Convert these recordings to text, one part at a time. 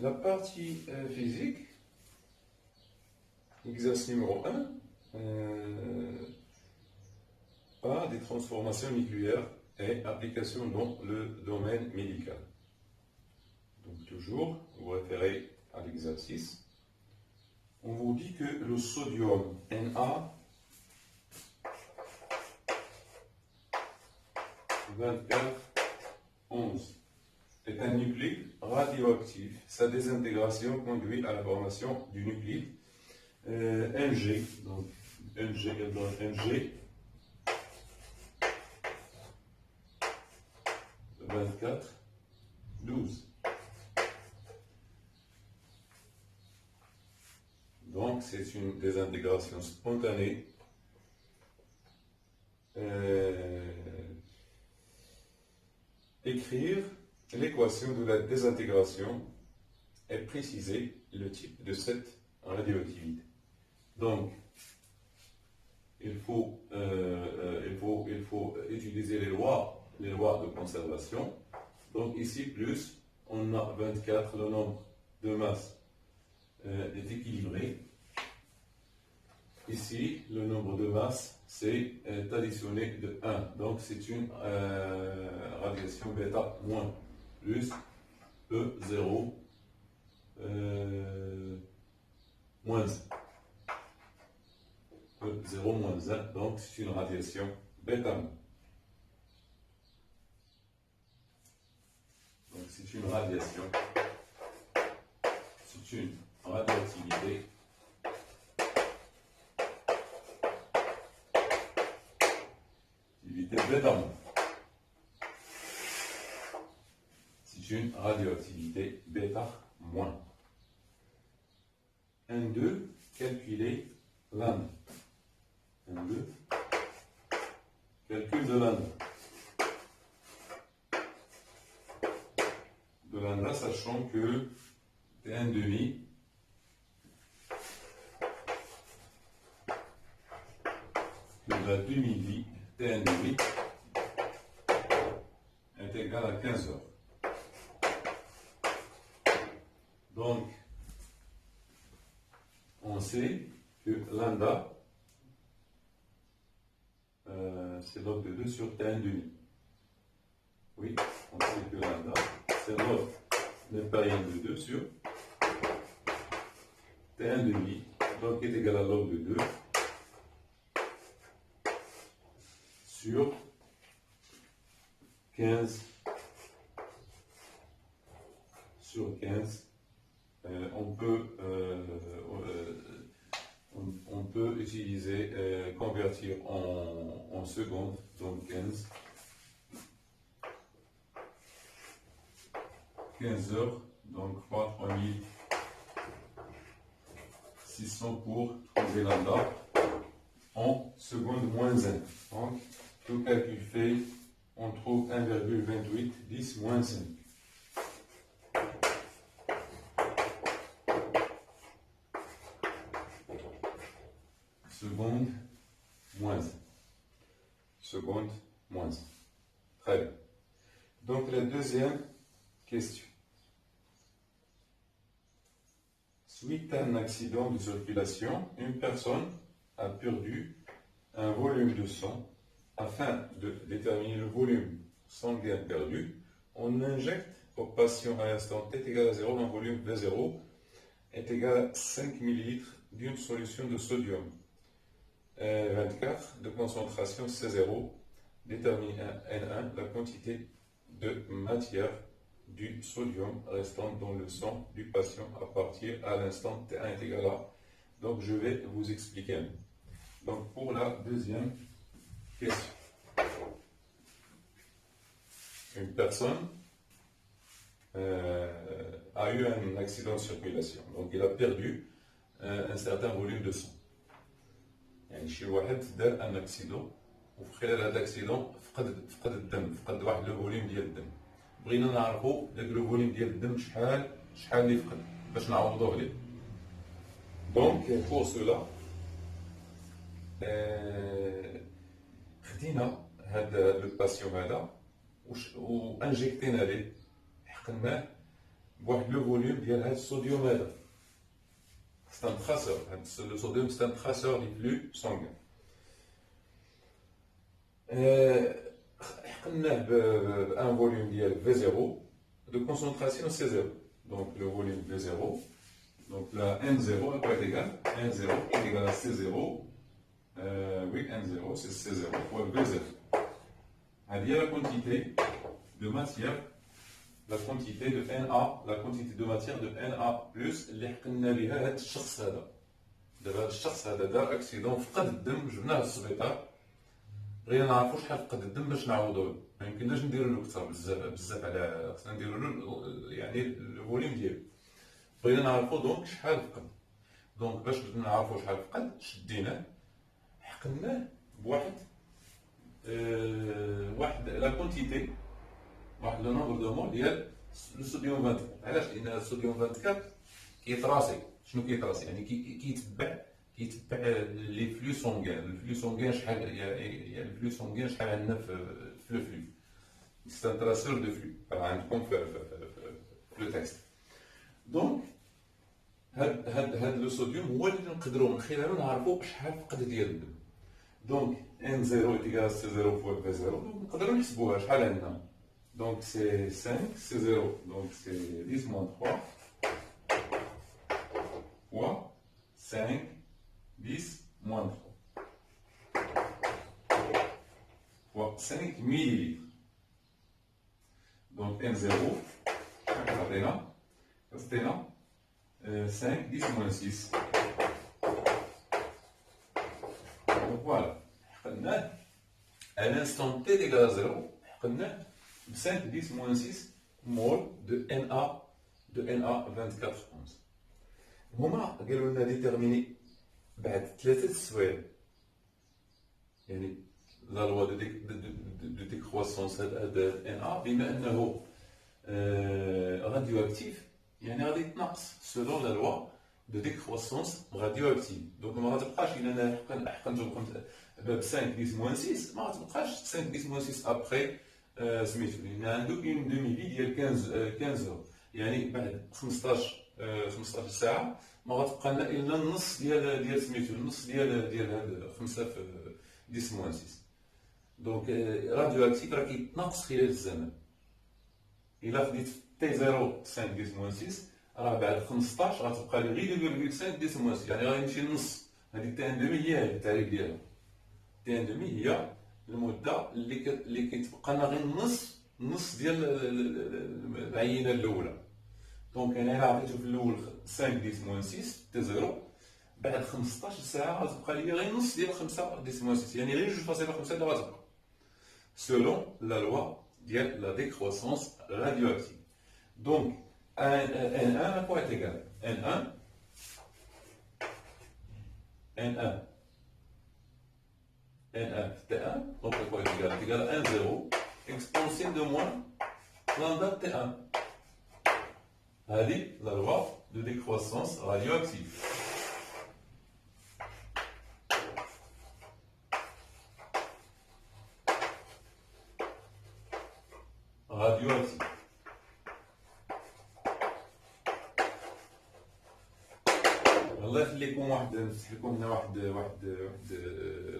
la partie physique, exercice numéro 1, a des transformations nucléaires et applications dans le domaine médical. Donc toujours, vous référez à l'exercice. On vous dit que le sodium Na2411 est un nucléide radioactif. Sa désintégration conduit à la formation du nucléide Ng. Donc Ng 24 12. Donc c'est une désintégration spontanée. Écrire l'équation de la désintégration et préciser le type de cette radioactivité. Donc, il faut utiliser les lois de conservation. Donc ici, plus, on a 24, le nombre de masse est équilibré. Ici, le nombre de masse, c'est additionné de 1. Donc c'est une radiation bêta moins, plus E0 moins 1. E0 moins 1, donc c'est une radiation bêta. Donc c'est une radiation, c'est une radioactivité bêta. C'est une radioactivité bêta moins. 1, 2, calculer lambda. 1, 2, calcul de lambda. De lambda, sachant que T1 demi que la demi-vie T1 demi est égal à 15 heures. Donc, on sait que lambda, c'est log de 2 sur T1 demi. Oui, on sait que lambda, c'est log népérien de 2 sur T1 demi, donc est égal à log de 2 sur 15 sur 15. On peut utiliser, convertir en secondes, donc 15 heures, donc fois 3600 pour trouver lambda en seconde moins 1. Donc, tout calcul fait, on trouve 1,28 10 moins 5. Seconde moins 1. Seconde moins 1. Très bien. Donc la deuxième question. Suite à un accident de circulation, une personne a perdu un volume de sang. Afin de déterminer le volume sanguin perdu, on injecte au patient à l'instant t égale à 0 un volume V0 est égal à 5 ml d'une solution de sodium 24 de concentration C0. Détermine N1 la quantité de matière du sodium restant dans le sang du patient à partir à l'instant T1 est égal à. Donc je vais vous expliquer. Donc pour la deuxième question. Une personne a eu un accident de circulation, donc il a perdu un certain volume de sang. يعني شي واحد دار ان اكسيدون وفي خلال هذا الاكسيدون فقد الدم، فقد واحد لو فوليوم ديال الدم. بغينا نعرفوا داك لو فوليوم ديال الدم شحال اللي فقد باش نعوضوه عليه. دونك بور سولا خدينا هذا لو باسيون هذا وانجيكتينا ليه، حقناه بواحد لو فوليوم ديال هاد الصوديوم هذا. C'est un traceur. Le sodium, c'est un traceur du flux sanguin. حقناه بان فوليوم ديال V0 de concentration C0. Donc le volume V0. Donc là, N0 est égal à N0 est égal à C0. Oui, N0, c'est C0 fois V0. Il y a la quantité de matière, la quantité de Na, la quantité de matière de Na plus اللي حقنا بها هذا الشخص هذا. دابا هذا الشخص هذا دار اكسيدون فقد الدم، جبناه للسبيطار، بغينا نعرفوا شحال فقد الدم باش نعوضوه. ما يمكنناش نديروا له اكثر بزاف على خصنا نديروا له يعني الفوليوم ديالو. بغينا نعرفوا دونك شحال فقد. دونك باش نعرفوا شحال فقد شديناه حقناه بواحد واحد لا كونتيتي، واحد لو نومبر دو مول ديال الصوديوم 24. علاش؟ لان الصوديوم 24 كيتراسي. شنو كيتراسي؟ يعني كيتبع لي فلو سونغان. الفلو سونغان شحال يعني الفلو سونغان شحال عندنا في لو فلو. سي ان تراسور دو فلو راه عندكم في لو تكست. دونك هاد لو صوديوم هو اللي نقدروا من خلاله نعرفوا شحال فقد ديال الدم. دونك N0 est égal à C0 fois V0. Donc نقدروا نحسبوها شحال عندنا. Donc c'est 5, C0, donc c'est 10 moins 3 fois 5, 10 moins 3 fois 5 millilitres. Donc N0, c'était là, 5, 10 moins 6. Donc voilà, à l'instant T égale à 0, 5, 10 moins 6 mol de Na 24 11. هما قالوا لنا ديتيرميني بعد 3 سوايع. يعني لا لوا دو ديكرواسونس هذا Na بما انه راديو اكتيف يعني غادي يتنقص سولون لا لوا دو ديكرواسونس راديو اكتيف. دونك ما غتبقاش الا انا حقنت ب 5 10 موان 6 ما غتبقاش 5 10 موان 6 ابخي سميتو، لان عنده اون دومي في ديال 15 اور. يعني بعد 15 ساعه ما غتبقى لنا الا النص ديال سميتو، النص ديال هاد 5 في 10 موان 6. دونك راديو اكتيف راه كيتناقص خلال الزمن. الا خديت تي 0 5 10 موان 6 راه بعد 15 غتبقى لي غير 2.5 10 موان 6، يعني غيمشي النص. هذيك تي ان دومي هي التعريف ديالها. تي ان دومي هي المده اللي كيتبقى لنا غير النص ديال العينه الاولى. دونك انا الا عطيتو في الاول 5 10 موان 6 تي 0 بعد 15 ساعه غتبقى لي غير النص ديال 5 10 موان 6، يعني غير 2.5 اللي غتبقى سولون لا لوا ديال لا ديكروسونس راديو اكتيف. دونك N1 quoi est égal N1 T1, donc à quoi est égal? C'est égal à 1, 0 exponentielle de moins lambda T1. هذه la loi de décroissance radioactive. Radioactive. الله يخليكم نفتح لكم هنا واحد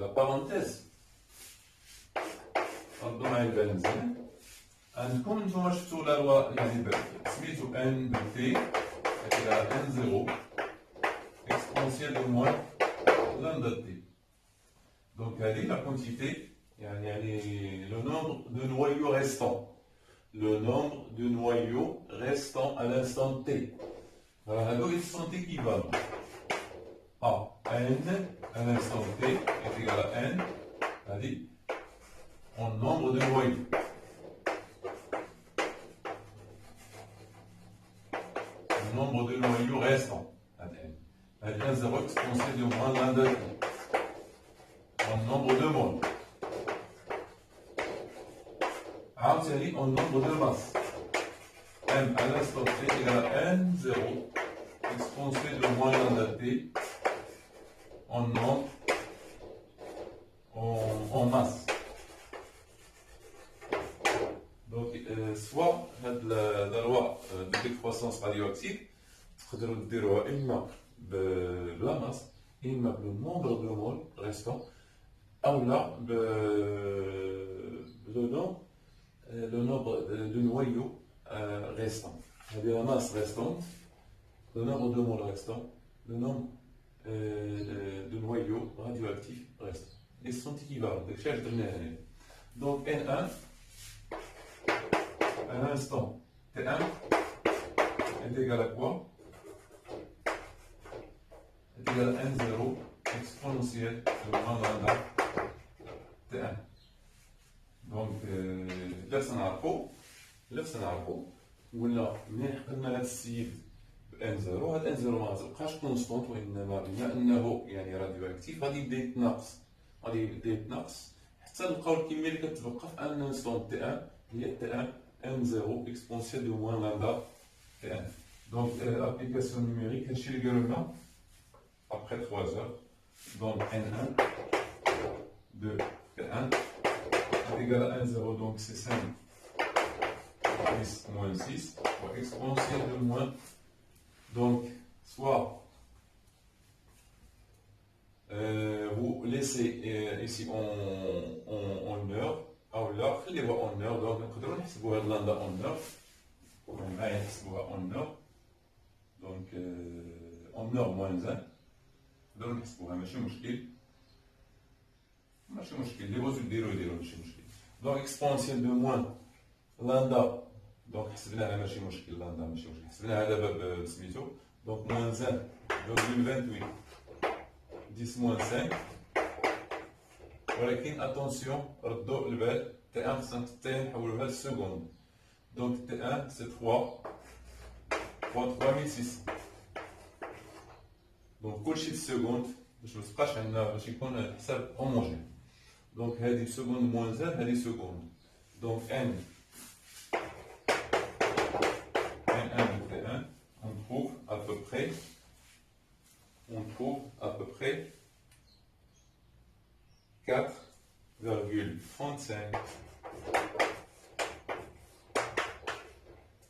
لا بارونتيز. ردوا معايا البال مزيان. عندكم نتوما شفتوا لا لوا يعني سميتو ان ب تي على ان 0 اكسبونسيال دو موان لامدا تي. دونك هذه لا كونتيتي يعني لو نومبر دو نوايو ريستون. Le nombre de noyaux restant à l'instant T. Alors, l'instant T équivalent à N à l'instant T est égal à N, c'est-à-dire en nombre de noyaux. Le nombre de noyaux restants à N. C'est-à-dire 0 exponentielle de moins lambda T. En nombre de moles. عاوتاني en nombre de masse. M à l'instant T est égal à N0 exponentielle de moins lambda T en nombre en masse. Donc soit la loi de décroissance croissance radioactive, تقدروا ديروها إما بلا masse, إما le nombre de moles restant, أو لا le nombre de noyaux restants. C'est-à-dire la masse restante, le nombre de moles restants, le nombre de noyaux radioactifs restants. Ils sont équivalents. Donc N1, à l'instant T1 est égal à quoi? Est égal à N0 exponentielle de moins lambda T1. Donc, là, سنعرفو ولا ملي حطينا هذا السيد ب N0 هذا N0 ما غتبقاش كونستونت وانما بما انه يعني راديو اكتيف غادي يبدا يتناقص حتى نلقاو الكميه اللي كتبقى في ان انستون تي 1 هي تي 1 N0 exponentielle de moins lambda T1. Donc, application numérique, هادشي اللي قالوا لنا après 3 heures. Donc, N1 de T1 est égal à N0, donc c'est 5 10 moins 6, exponentielle de moins. Donc, soit vous laissez ici en heure, أو لا خليوها en heure, donc نقدروا نحسبوا هاد لامدا en heure. معايا نحسبوها en heure. Donc en heure moins 1. نقدروا نحسبوها ماشي مشكل. اللي بغيتو ديروا ماشي مشكل. Donc exponentielle de moins lambda. Donc حسبناها ماشي مشكل لامدا ماشي مشكل. حسبناها دابا بسميتو. Donc moins 1,28 10 moins 5. ولكن اتونسيون ردوا البال تي 1 خصنا نحولوها لسكوند. دونك تي 1 سي 3 3600. دونك كلشي بالسكوند باش متبقاش عندنا باش يكون حساب هوموجين. دونك هادي سكوند موان زاد هادي سكوند. دونك ان 1 de T1 on trouve à peu près 4,35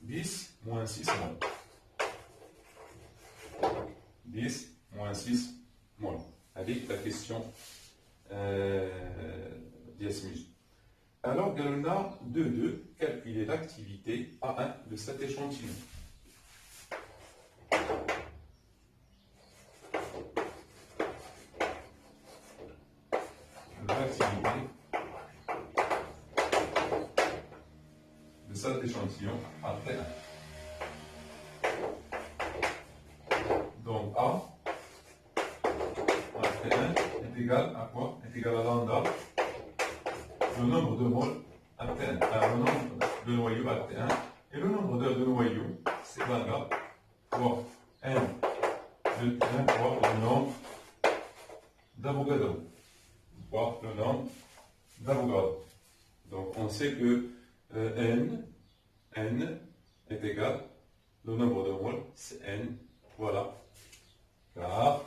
10 moins 6 moles. 10 moins 6 moles. Avec la question d'Yasmine. Alors, Galuna 2,2, calculer l'activité A1 de cet échantillon. L'activité de cet échantillon après 1. Donc A après 1 est égal à quoi? Est égal à lambda, le nombre de moles à T1, le nombre de noyaux à T1, et le nombre de noyaux, c'est lambda fois N de T1 fois le nombre d'Avogadro. Le nombre d'Avogadro. Donc on sait que n est égal, le nombre de moles c'est n, voilà, car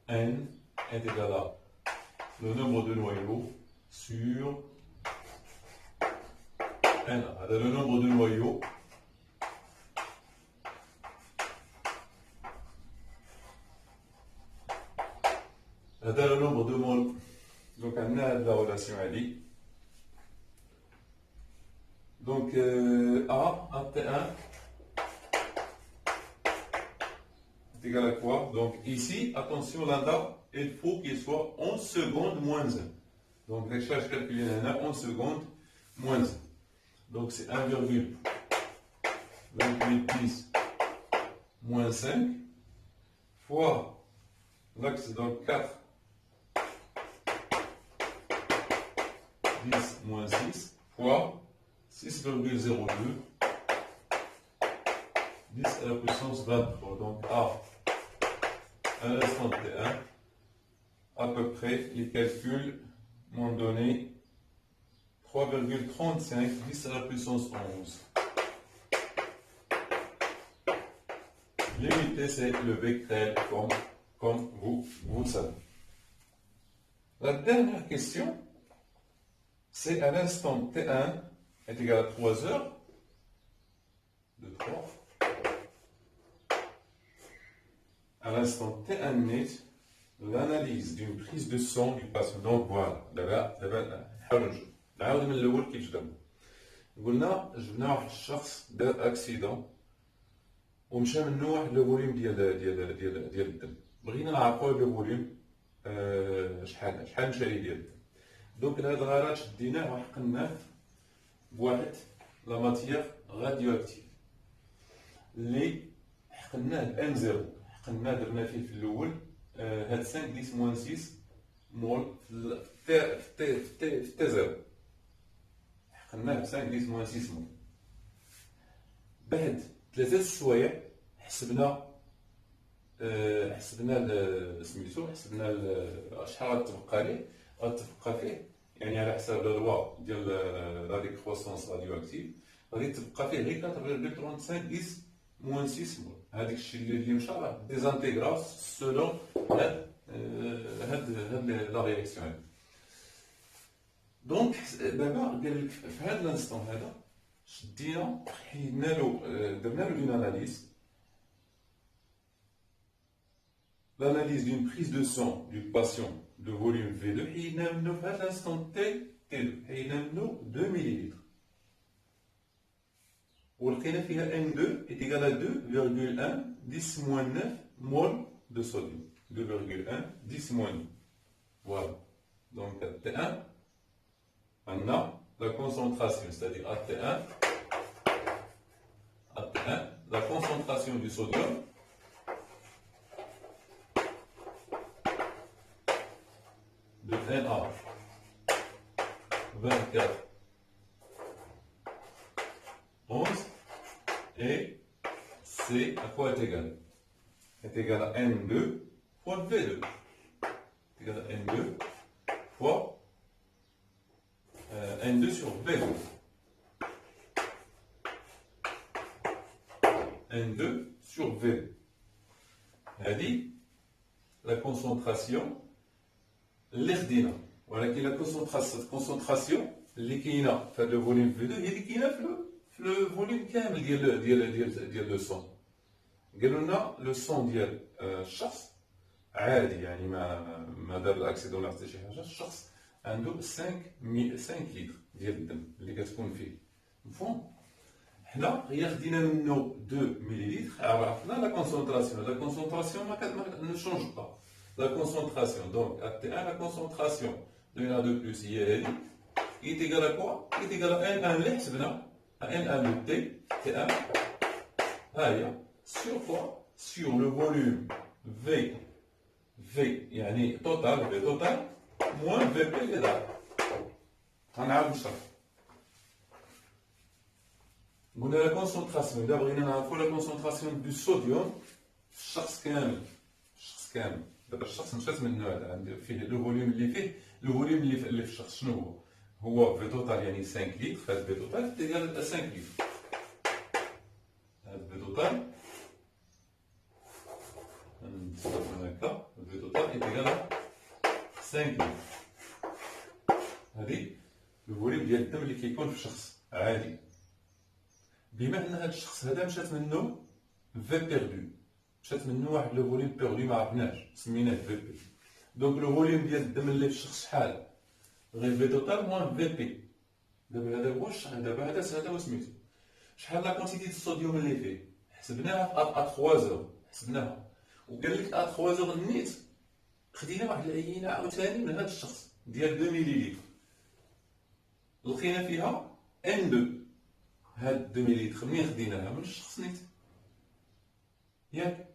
n est égal à le nombre de noyaux sur n. Le nombre de noyaux هذا le nombre de moles. Donc on a la relation Ali. Donc A T1 est égal à quoi? Donc ici, attention, lambda, il faut qu'il soit 11 secondes moins 1. Donc les charges calculées en 11 secondes moins 1. Donc c'est 1,2810 moins 5 fois l'axe, donc 4 10 moins 6 fois 6,02 10 à la puissance 23. Donc à l'instant T1, à peu près, les calculs m'ont donné 3,35 10 à la puissance 11. L'unité, c'est le vecteur comme vous le savez. La dernière question, c'est à l'instant T1 est égal à 3 heures. de 3. À l'instant T1 net, l'analyse d'une prise de sang du patient. Donc voilà, دابا نحاولوا نعاود من الاول كيفاش درنا. قلنا جبنا واحد الشخص دار اكسيدون ومشى منه واحد لو فوليوم ديال الدم. بغينا نعرفوا لو فوليوم شحال مشى ليه ديال الدم. دونك لهاد الغرض شديناه وحقناه بواحد لا ماتيير غاديو اكتيف اللي حقناه بان زيرو. حقناه درنا فيه في الاول هاد 5 10 موان 6 مول في تي زيرو. حقناه ب 5 10 موان 6 مول. بعد 3 سوايع حسبنا سميتو حسبنا شحال غتبقى ليه. غتبقى فيه يعني على حساب لا لوا ديال لا ديكروسونس راديو اكتيف غادي تبقى فيه غير 4.35 10 موان 6 مول. هذاك الشيء اللي مشى راه ديزانتيغرا سولون هاد لا رياكسيون. دونك دابا قال لك في هذا الانستون هذا شدينا حيدنا له درنا له اون اناليز. L'analyse d'une prise de sang du patient de volume V2 حيدنا منه في هذا الانستون T2 حيدنا منه 2 مليلتر ولقينا فيها N2 est égal à 2,1 10 moins 9 mol de sodium. 2,1 10 moins 9. Voilà. Donc à T1 on a la concentration, c'est-à-dire à T1 la concentration du sodium de Na 24 11 et C à quoi est égal? Est égal à N2 fois V2. Est égal à N2 fois N2 sur V2. N2 sur V2. هذه la concentration اللي خدينا. ولكن la concentration اللي كاينه في هذا الفوليوم V2 هي اللي كاينه في لو فوليوم كامل ديال لو سون. قالوا لنا لو سون ديال الشخص عادي يعني ما دار الاكسيدون ولا حتى شي حاجه. الشخص عنده 5 لتر ديال الدم اللي كتكون فيه. مفهوم؟ حنا غير خدينا منه 2 مليلتر. عرفنا لا كونسونطراسيون ما نشونج با لا كونسونطراسيون. دونك à T1 la concentration de Na2 plus هي هذه est égal à quoi? Est égal à N1 اللي حسبنا N1 de T1 ها هي sur quoi? sur le volume V يعني total V total moins VP اللي دار. غنعاود نشرح. قلنا لا كونسونطراسيون الا بغينا نعرفوا لا كونسونطراسيون دو صوديوم في الشخص كامل. دابا الشخص مشات منه هذا عنده فيه لو فوليوم اللي فيه لو فوليوم اللي في الشخص شنو هو في توتال يعني 5 لتر. هذا في توتال ديال 5 لتر. هذا في توتال نستخدم هكا في توتال ديال 5 لتر. هذه لو فوليوم ديال الدم اللي كيكون في الشخص عادي. بما ان هذا الشخص هذا مشات منه في بيردو. مشات منه واحد لو فوليوم بيردو ما عرفناش سميناه في بي. دونك لو فوليوم ديال الدم اللي في الشخص شحال؟ غير في توتال موان في بي. دابا هذا هو دابا هذا هو سميتو شحال لا كونتيتي د الصوديوم اللي فيه. حسبناها ا 3 زور حسبناها وقال لك ا 3 زور نيت. خدينا واحد العينه عاوتاني من هذا الشخص ديال 2 مليلتر لقينا فيها N2. هاد 2 مليلتر منين خديناها؟ من الشخص نيت ياك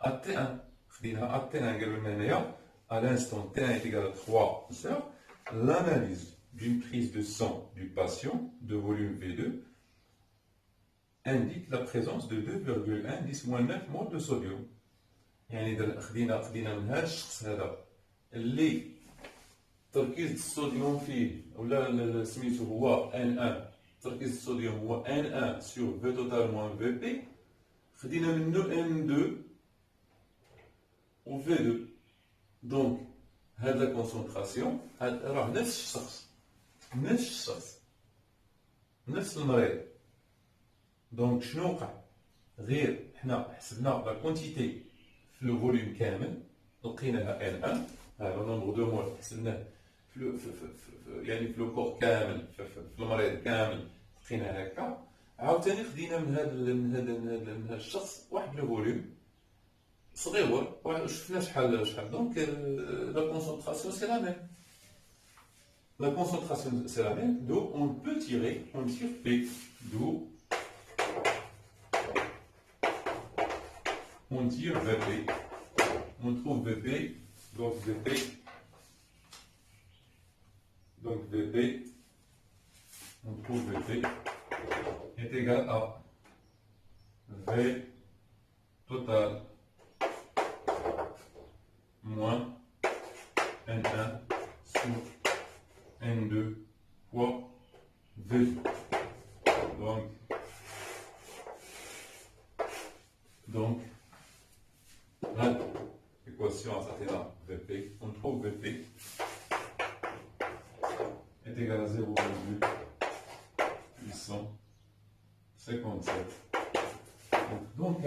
T1 خديناها T1. قالوا لنا هنايا à l'instant T1 est égal à 3 heures, l'analyse d'une prise de sang du patient de volume V2 indique la présence de 2,1 10 moins 9 mol de sodium. يعني خدينا من هذا الشخص هذا اللي تركيز الصوديوم فيه ولا سميتو هو N1. تركيز الصوديوم هو N1 sur V total moins VP. خدينا منه N2 و V2. دونك هاد لا كونسونطراسيون راه نفس الشخص نفس المريض دونك شنو وقع؟ غير حنا حسبنا لا كونتيتي في لو فوليوم كامل لقيناها ان ان، هذا نومبر دو مول حسبناه يعني في لو كور كامل في المريض كامل لقينا هكا. عاوتاني خدينا من هذا الشخص واحد لو فوليوم صغيور، شفنا شحال دونك لا كونسونطراسيون سي لا ميم. La concentration c'est la même, d'où on peut tirer, on tire P, d'où on tire VP, on trouve VP, donc VP, on trouve VP est égal à V total moins N1 sur N2 fois V. Donc l'équation à cette là, Vp, on trouve Vp est égal à 0,8 puissance 57. Donc